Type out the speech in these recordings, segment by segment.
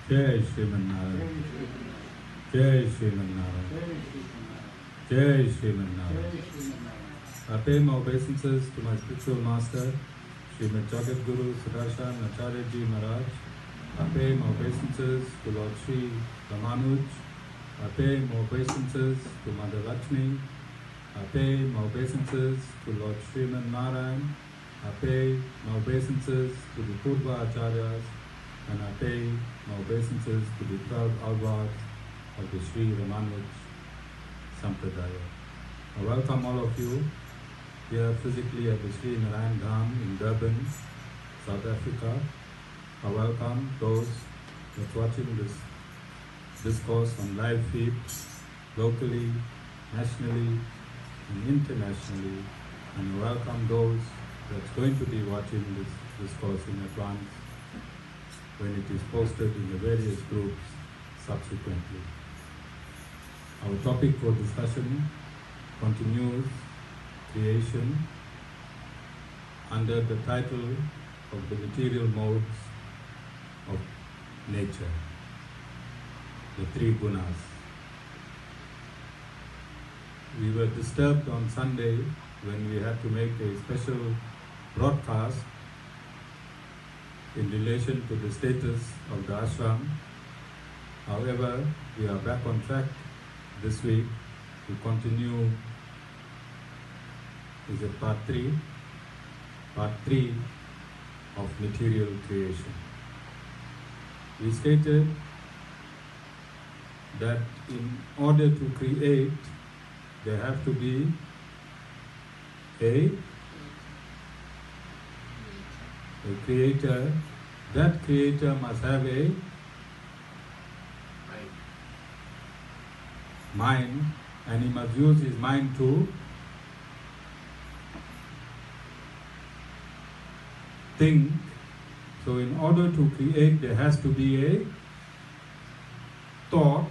Jai Shriman Narayan. Jai Shriman Narayan. Jai Shriman Narayan. I pay my obeisances to my spiritual master, Srimad Jagat Guru Sudarshan Acharyaji Maharaj. I pay my obeisances to Lord Sri Ramanuj. I pay my obeisances to Mother Lakshmi. I pay my obeisances to Lord Sriman Narayan. I pay my obeisances to the Purva Acharyas, and I pay my obeisances to the proud alvards of the Sri Ramanuj Sampradaya. I welcome all of you here physically at the Sri Narayan Dham in Durban, South Africa. I welcome those that's watching this discourse on live feed, locally, nationally, and internationally. And I welcome those that's going to be watching this discourse in advance when it is posted in the various groups subsequently. Our topic for discussion continues creation under the title of the material modes of nature, the three Gunas. We were disturbed on Sunday when we had to make a special broadcast in relation to the status of the ashram. However, we are back on track this week to continue. Is it part 3? Part 3 of material creation. We stated that in order to create, there have to be a creator. That creator must have a mind, and he must use his mind to think. So in order to create, there has to be a thought.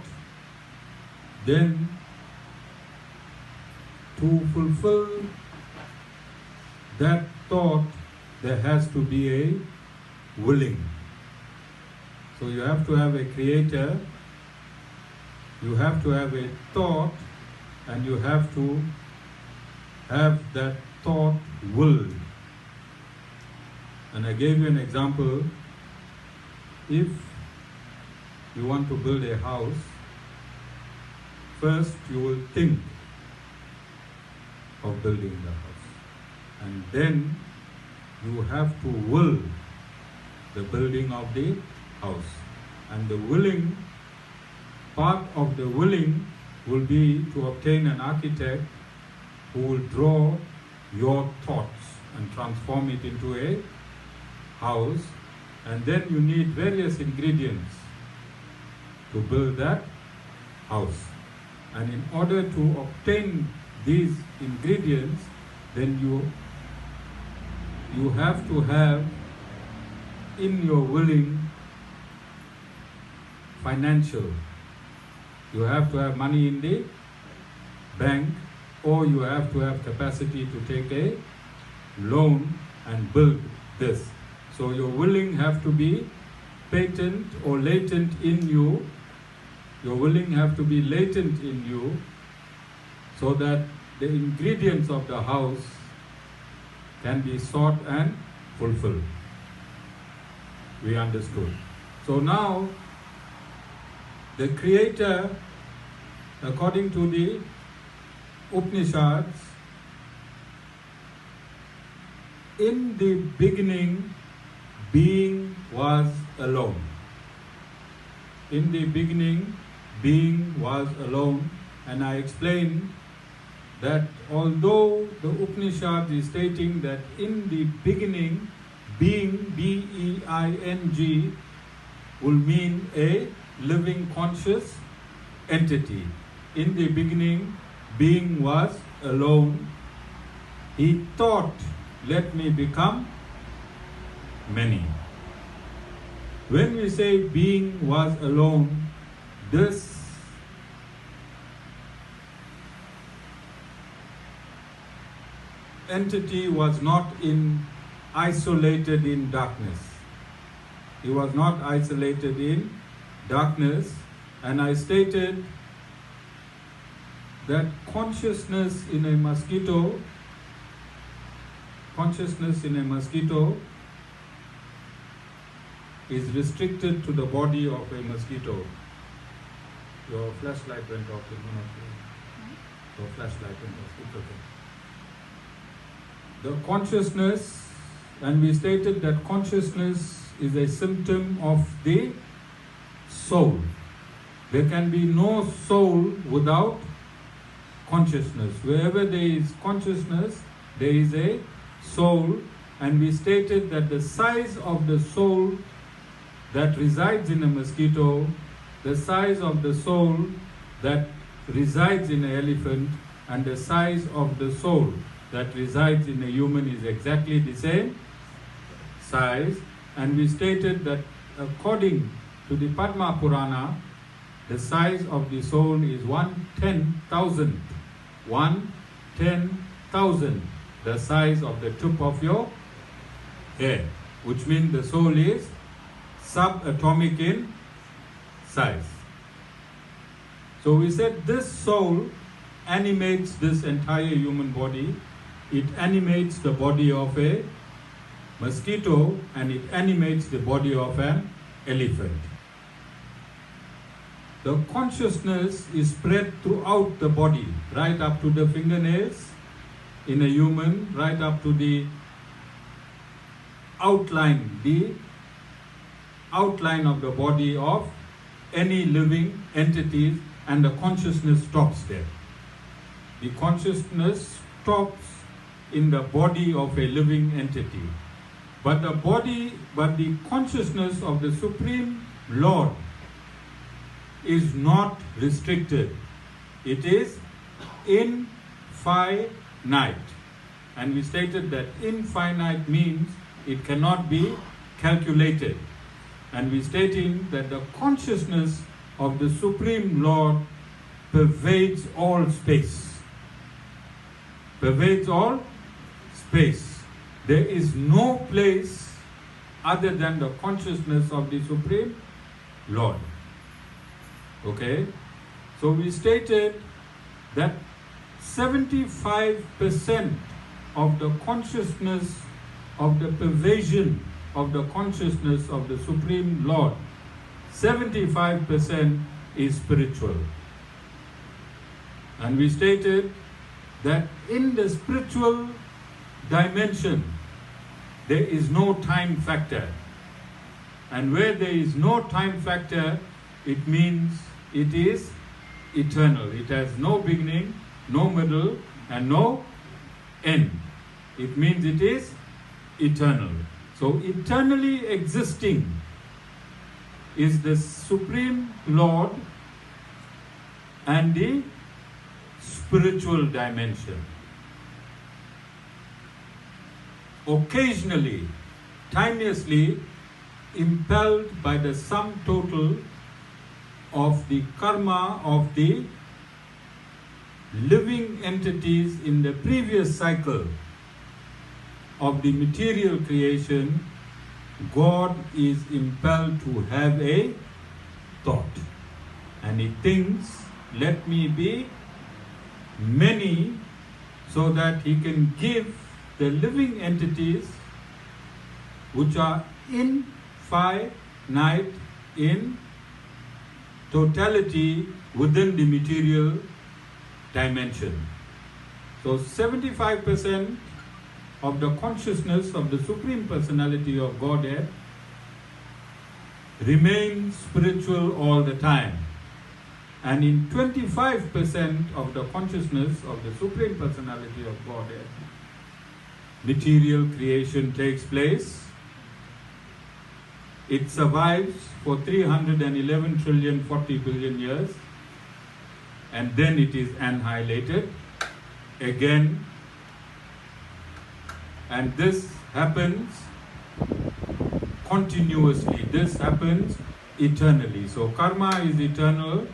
Then to fulfill that thought, there has to be a willing. So you have to have a creator, you have to have a thought, and you have to have that thought willed. And I gave you an example. If you want to build a house, first you will think of building the house, and then you have to will the building of the house. And the willing, part of the willing will be to obtain an architect who will draw your thoughts and transform it into a house. And then you need various ingredients to build that house. And in order to obtain these ingredients, then you have to have in your willing financial. You have to have money in the bank, or you have to have capacity to take a loan and build this. So your willing have to be patent or latent in you. Your willing have to be latent in you, so that the ingredients of the house can be sought and fulfilled. We understood. So now, the Creator, according to the Upanishads, in the beginning, being was alone. In the beginning, being was alone. And I explained that although the Upanishad is stating that in the beginning, being, B-E-I-N-G, will mean a living conscious entity. In the beginning, being was alone. He thought, let me become many. When we say being was alone, this entity was not isolated in darkness. He was not isolated in darkness, and I stated that consciousness in a mosquito is restricted to the body of a mosquito. Your flashlight went off in one of you. Your flashlight went off. It's okay. The consciousness, and we stated that consciousness is a symptom of the soul. There can be no soul without consciousness. Wherever there is consciousness, there is a soul, and we stated that the size of the soul that resides in a mosquito, the size of the soul that resides in an elephant, and the size of the soul that resides in a human is exactly the same size. And we stated that according to the Padma Purana, the size of the soul is 1/10,000. 1/10,000, the size of the tip of your hair, which means the soul is subatomic in size. So we said this soul animates this entire human body. It animates the body of a mosquito, and it animates the body of an elephant. The consciousness is spread throughout the body, right up to the fingernails in a human, right up to the outline of the body of any living entities, and the consciousness stops there. The consciousness stops in the body of a living entity. But the consciousness of the Supreme Lord is not restricted. It is infinite. And we stated that infinite means it cannot be calculated. And we stating that the consciousness of the Supreme Lord pervades all space. Pervades all space. There is no place other than the consciousness of the Supreme Lord. Okay? So we stated that 75% of the consciousness of the pervasion of the consciousness of the Supreme Lord, 75% is spiritual. And we stated that in the spiritual dimension, there is no time factor. And where there is no time factor, it means it is eternal. It has no beginning, no middle, and no end. It means it is eternal. So eternally existing is the Supreme Lord and the spiritual dimension. Occasionally, timelessly impelled by the sum total of the karma of the living entities in the previous cycle of the material creation, God is impelled to have a thought. And he thinks, let me be many, so that he can give the living entities which are infinite in totality within the material dimension. So 75% of the consciousness of the Supreme Personality of Godhead remains spiritual all the time. And in 25% of the consciousness of the Supreme Personality of Godhead, material creation takes place. It survives for 311 trillion 40 billion years, and then it is annihilated again. And this happens continuously. This happens eternally. So karma is eternal.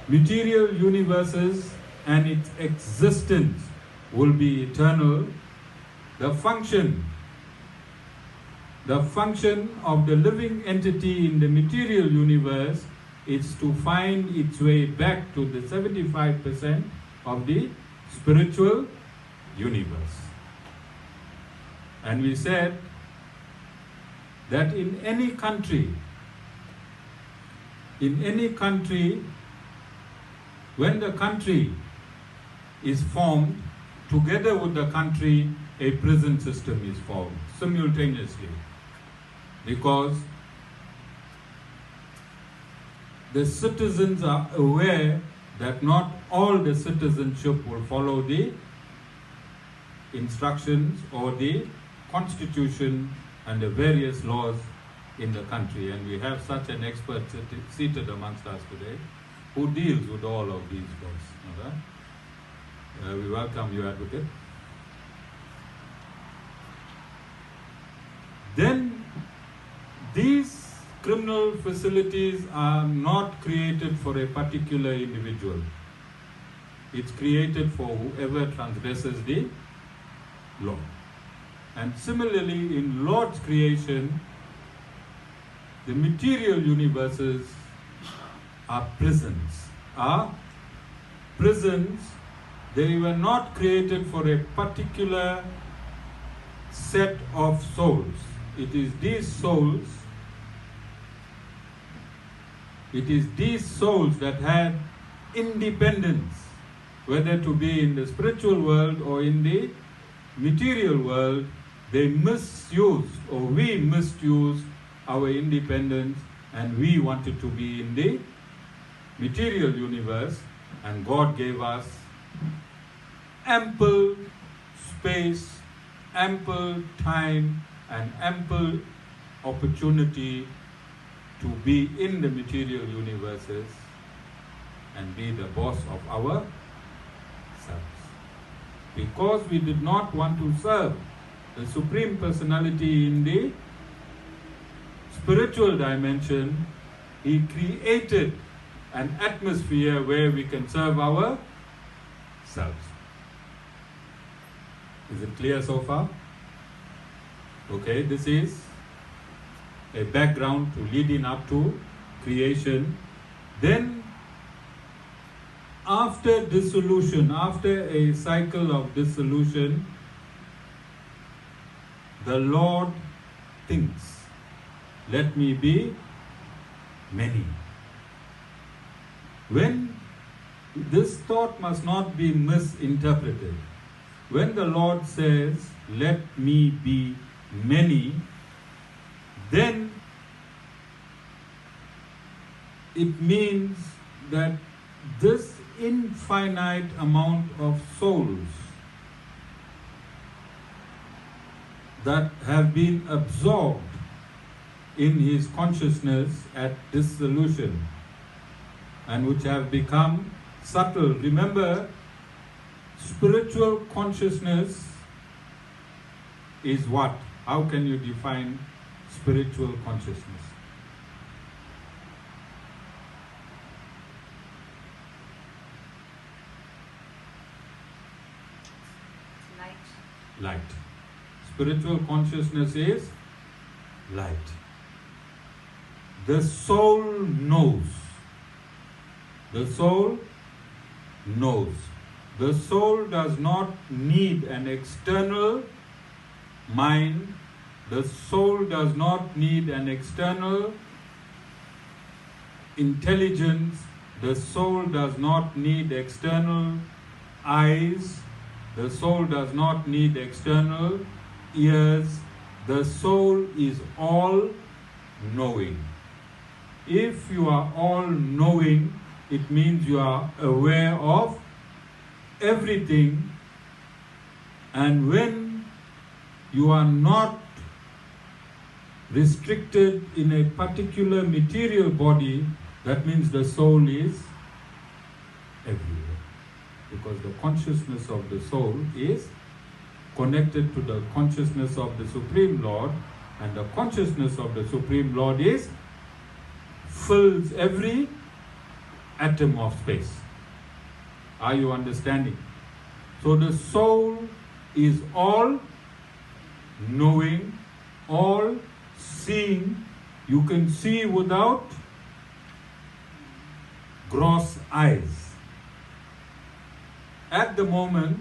Material universes and its existence will be eternal. The function The function of the living entity in the material universe is to find its way back to the 75% of the spiritual universe. And we said that in any country, when the country is formed, together with the country, a prison system is formed simultaneously. Because the citizens are aware that not all the citizenship will follow the instructions or the constitution and the various laws in the country. And we have such an expert seated amongst us today who deals with all of these laws. Okay? We welcome you, Advocate. Then these criminal facilities are not created for a particular individual. It's created for whoever transgresses the law. And similarly, in Lord's creation, the material universes are prisons. They were not created for a particular set of souls. It is these souls that had independence, whether to be in the spiritual world or in the material world. They misused, or we misused, our independence, and we wanted to be in the material universe, and God gave us ample space, ample time, and ample opportunity to be in the material universes and be the boss of ourselves. Because we did not want to serve the Supreme Personality in the spiritual dimension, He created an atmosphere where we can serve ourselves. Is it clear so far? Okay, this is a background to leading up to creation. Then after dissolution, after a cycle of dissolution, the Lord thinks, let me be many. When this thought must not be misinterpreted. When the Lord says, let me be many, then it means that this infinite amount of souls that have been absorbed in His consciousness at dissolution and which have become subtle. Remember, spiritual consciousness is what? How can you define spiritual consciousness? Light. Spiritual consciousness is light. The soul knows. The soul knows. The soul does not need an external mind. The soul does not need an external intelligence. The soul does not need external eyes. The soul does not need external ears. The soul is all knowing. If you are all knowing, it means you are aware of everything. And when you are not restricted in a particular material body, that means the soul is everywhere. Because the consciousness of the soul is connected to the consciousness of the Supreme Lord, and the consciousness of the Supreme Lord fills every atom of space. Are you understanding? So the soul is all knowing, all seeing, you can see without gross eyes. At the moment,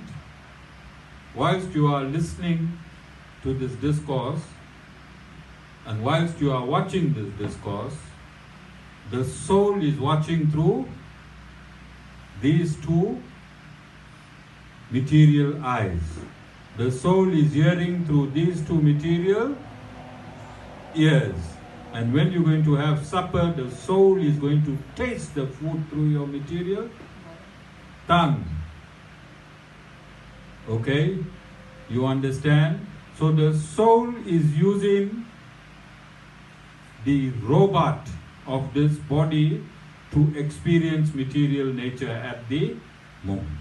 whilst you are listening to this discourse, and whilst you are watching this discourse, the soul is watching through these two material eyes. The soul is hearing through these two material ears. And when you're going to have supper, the soul is going to taste the food through your material tongue. Okay? You understand? So the soul is using the robot of this body to experience material nature at the moment.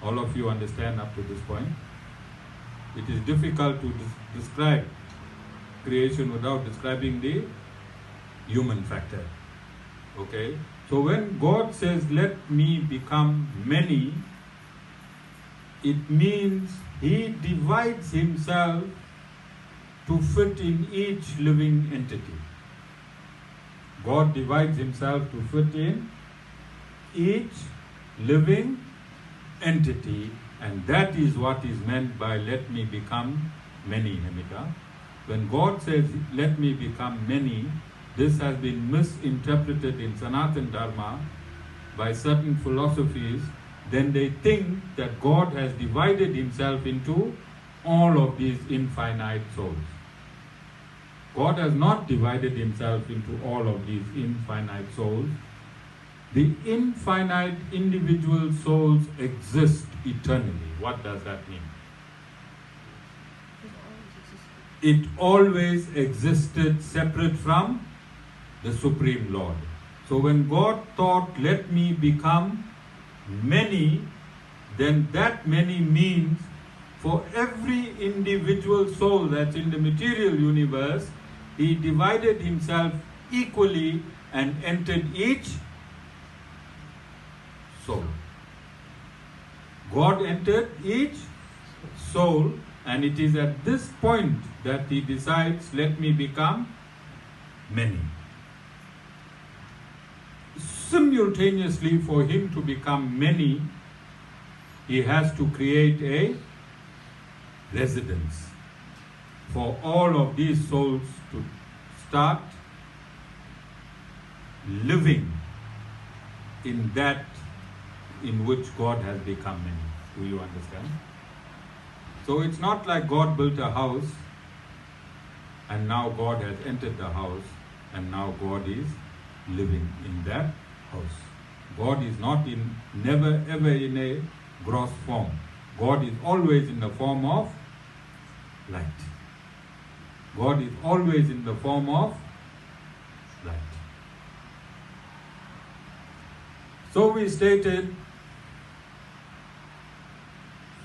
All of you understand up to this point? It is difficult to describe creation without describing the human factor. Okay? So when God says, let me become many, it means He divides Himself to fit in each living entity. God divides Himself to fit in each living entity, and that is what is meant by let me become many, Namita. When God says, let me become many, this has been misinterpreted in Sanatana Dharma by certain philosophies. Then they think that God has divided Himself into all of these infinite souls. God has not divided Himself into all of these infinite souls. The infinite individual souls exist eternally. What does that mean? It always existed separate from the Supreme Lord. So when God thought, let me become many, then that many means for every individual soul that's in the material universe, He divided Himself equally and entered each soul. God entered each soul, and it is at this point that He decides, let me become many. Simultaneously, for Him to become many, He has to create a residence for all of these souls to start living in that in which God has become many. Do you understand? So it's not like God built a house and now God has entered the house and now God is living in that house. God is never ever in a gross form. God is always in the form of light. God is always in the form of light. So we stated,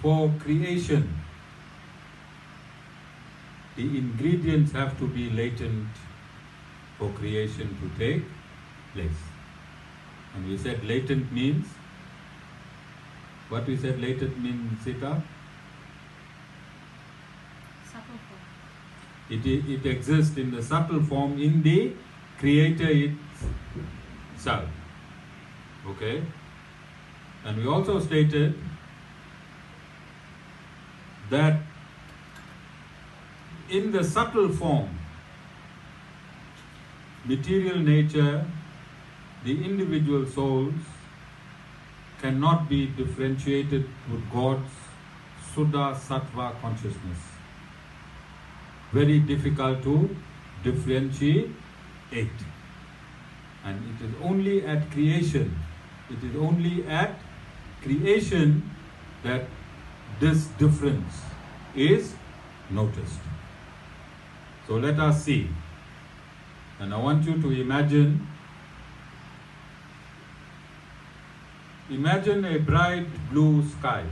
for creation, the ingredients have to be latent for creation to take place. And we said latent means, what we said latent means, Sita? Subtle form. It exists in the subtle form in the Creator itself. Okay? And we also stated that in the subtle form, material nature, the individual souls cannot be differentiated with God's Suddha Sattva consciousness. Very difficult to differentiate it. And it is only at creation, that this difference is noticed. So let us see. And I want you to imagine a bright blue sky.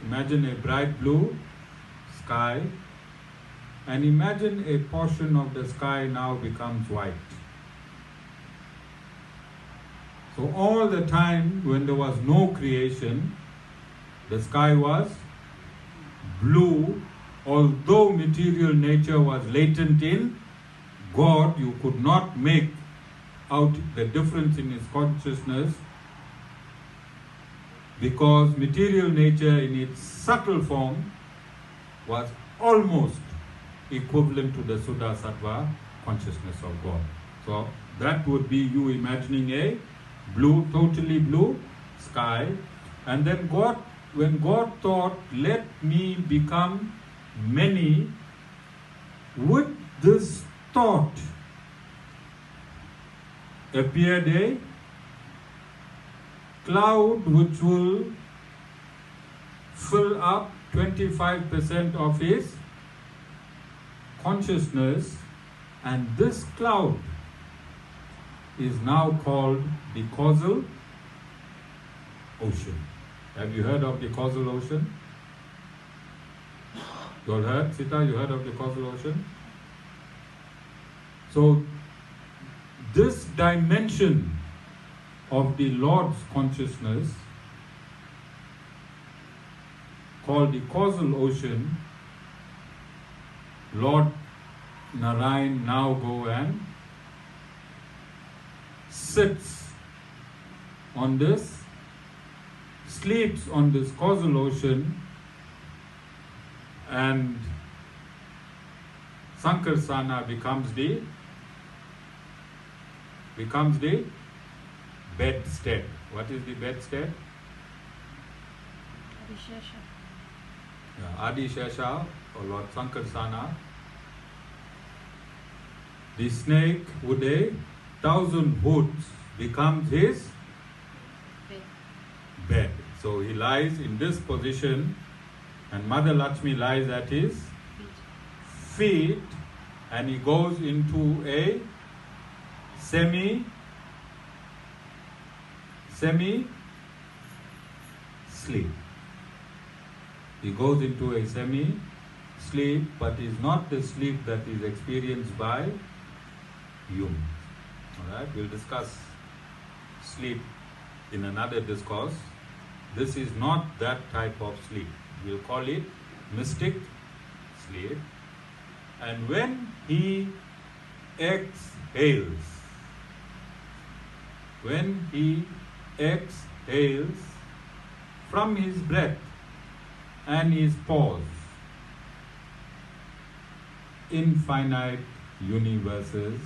Imagine a bright blue sky, and imagine a portion of the sky now becomes white. So all the time when there was no creation, the sky was blue although material nature was latent in God, you could not make out the difference in his consciousness, because material nature in its subtle form was almost equivalent to the Suddha Sattva consciousness of God. So that would be you imagining a blue, totally blue sky, and then God, when God thought, let me become many, with this thought appeared a cloud which will fill up 25% of his consciousness, and this cloud is now called the causal ocean. Have you heard of the causal ocean? You all heard? Sita, you heard of the causal ocean? So, this dimension of the Lord's consciousness, called the causal ocean, Lord Narayan now go and sits on this, sleeps on this causal ocean, and Sankarsana becomes the bedstead. What is the bedstead? Adi Shesha, or Lord Sankarsana. The snake with 1,000 hoods becomes his bed. So he lies in this position, and Mother Lakshmi lies at his feet, and he goes into a semi sleep. He goes into a semi sleep, but is not the sleep that is experienced by humans. Alright, we'll discuss sleep in another discourse. This is not that type of sleep. We'll call it mystic sleep. And when he exhales, from his breath and his pause, infinite universes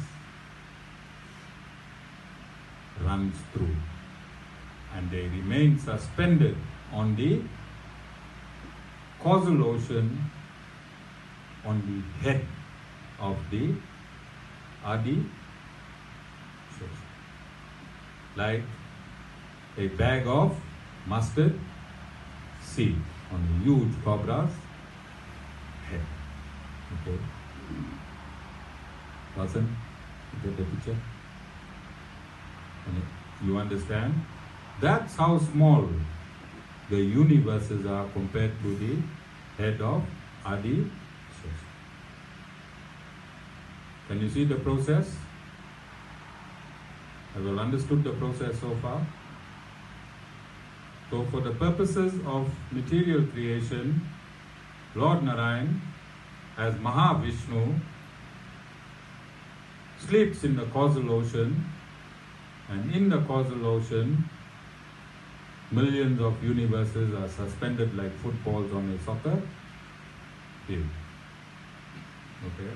runs through, and they remain suspended on the causal ocean, on the head of the Adi Shesha, like a bag of mustard seed on a huge cobra's head. Okay. Vasan, you get the picture? You understand? That's how small the universes are compared to the head of Adi Shesha. Can you see the process? Have you understood the process so far? So for the purposes of material creation, Lord Narayan, as Mahavishnu, sleeps in the causal ocean, and in the causal ocean, millions of universes are suspended like footballs on a soccer field. Okay?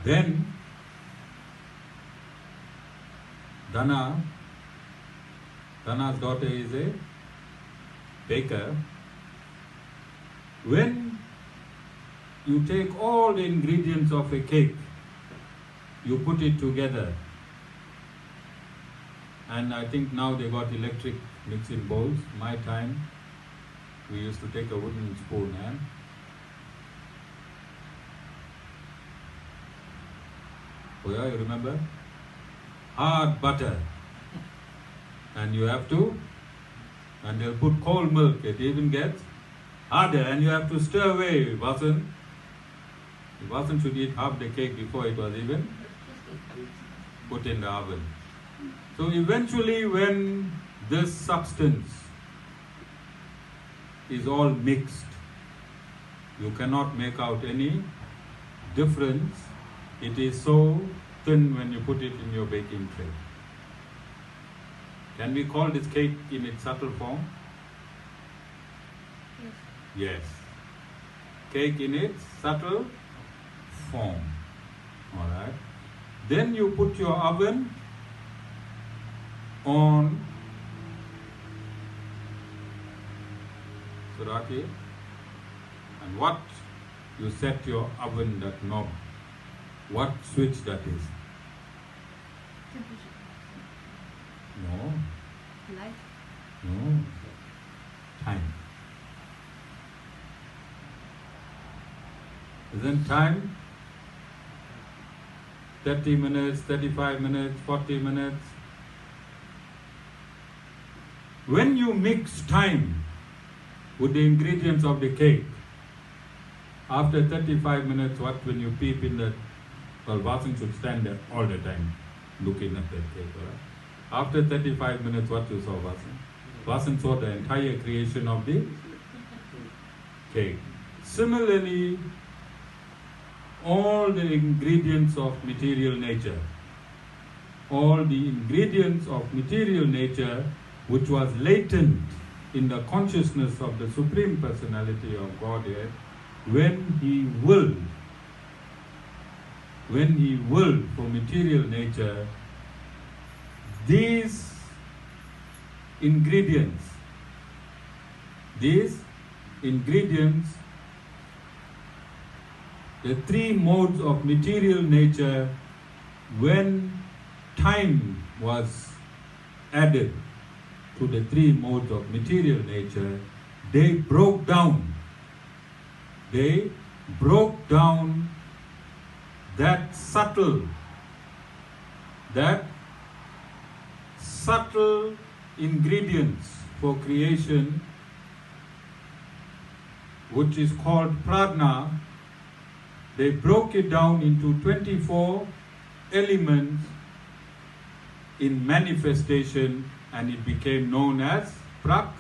Then, Dana's daughter is a baker. When you take all the ingredients of a cake, you put it together, and I think now they got electric mixing bowls. My time, we used to take a wooden spoon and oh yeah, you remember? Hard butter. And you have to, and they'll put cold milk, it even gets harder, and you have to stir away. Vasan should eat half the cake before it was even put in the oven. So eventually, when this substance is all mixed, You cannot make out any difference. It is so thin when you put it in your baking tray. Can we call this cake in its subtle form? Yes. Cake in its subtle form. Alright. Then you put your oven on Suraki, and what you set your oven, that knob, what switch that is? No. Light. No. Time. Isn't time 30 minutes, 35 minutes, 40 minutes? When you mix time with the ingredients of the cake, after 35 minutes, what when you peep in the, well, Vasan should stand there all the time looking at that cake, right? After 35 minutes, what you saw, Vasan? Vasan saw the entire creation of the cake. Similarly, all the ingredients of material nature, which was latent in the consciousness of the Supreme Personality of Godhead, when He willed for material nature, these ingredients, the three modes of material nature, when time was added to the three modes of material nature, they broke down that subtle ingredients for creation, which is called prajna. They broke it down into 24 elements in manifestation, and it became known as Prakriti.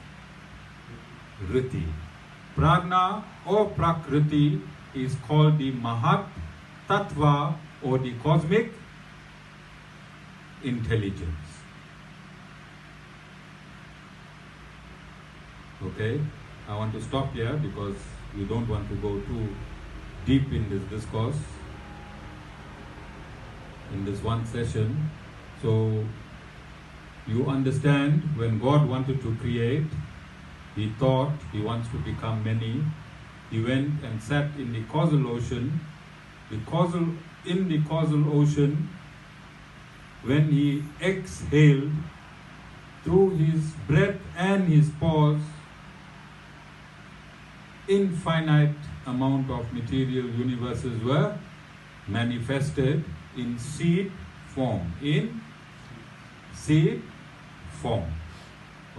Prajna or Prakriti is called the Mahat Tattva, or the cosmic intelligence. Okay, I want to stop here because we don't want to go too deep in this discourse in this one session. So you understand, when God wanted to create, He thought He wants to become many. He went and sat in the causal ocean. In the causal ocean, when He exhaled, through His breath and His pause, infinite amount of material universes were manifested in seed form.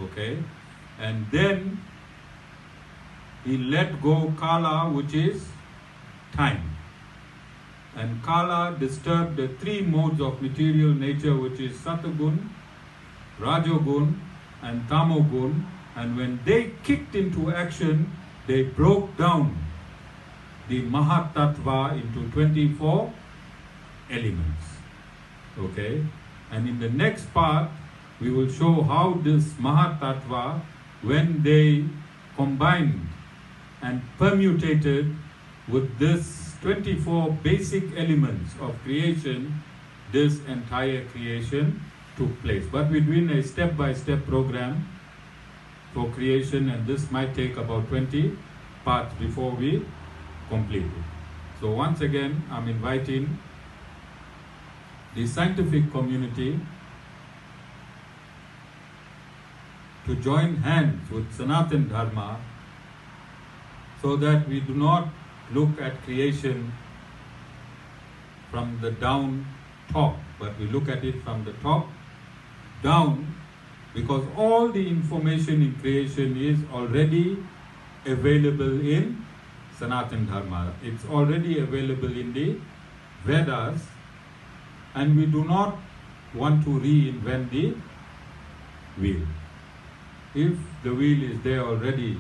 Okay? And then He let go Kala, which is time. And Kala disturbed the three modes of material nature, which is Satagun, Rajogun, and Tamogun. And when they kicked into action, they broke down the Mahat Tattva into 24 elements. Okay? And in the next part, we will show how this Mahat Tattva, when they combined and permutated with this 24 basic elements of creation, this entire creation took place. But we're doing a step-by-step program for creation, and this might take about 20 parts before we complete it. So once again, I'm inviting the scientific community to join hands with Sanatana Dharma, so that we do not look at creation from the down top, but we look at it from the top down, because all the information in creation is already available in Sanatana Dharma. It's already available in the Vedas, and we do not want to reinvent the wheel. If the wheel is there already,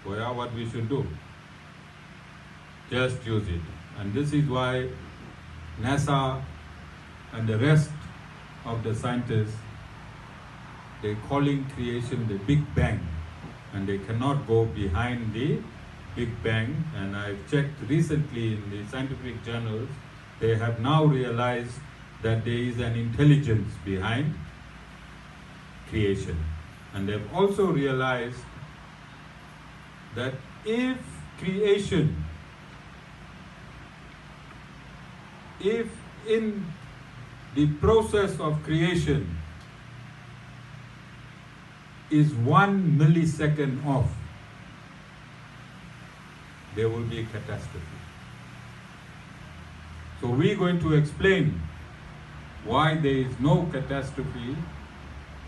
what we should do? just use it. And this is why NASA and the rest of the scientists, they're calling creation the Big Bang, and they cannot go behind the Big Bang. And I've checked recently in the scientific journals, they have now realized that there is an intelligence behind creation. And they've also realized that if creation, if in the process of creation is 1 millisecond off, there will be a catastrophe. So we're going to explain why there is no catastrophe,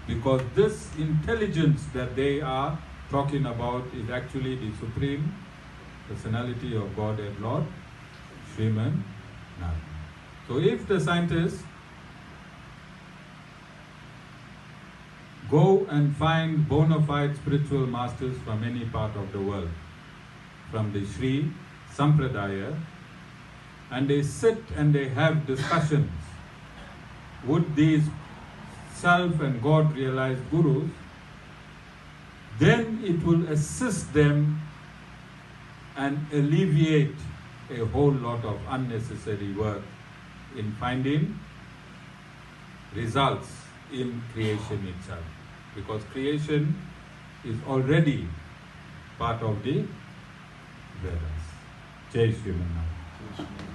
because this intelligence that they are talking about is actually the Supreme Personality of Godhead Lord, Sriman Narayan. So if the scientists go and find bona fide spiritual masters from any part of the world, from the Sri Sampradaya, and they sit and they have discussions with these self and God realized gurus, then it will assist them and alleviate a whole lot of unnecessary work in finding results in creation itself, because creation is already part of the Vedas. Jai Sriman Narayan.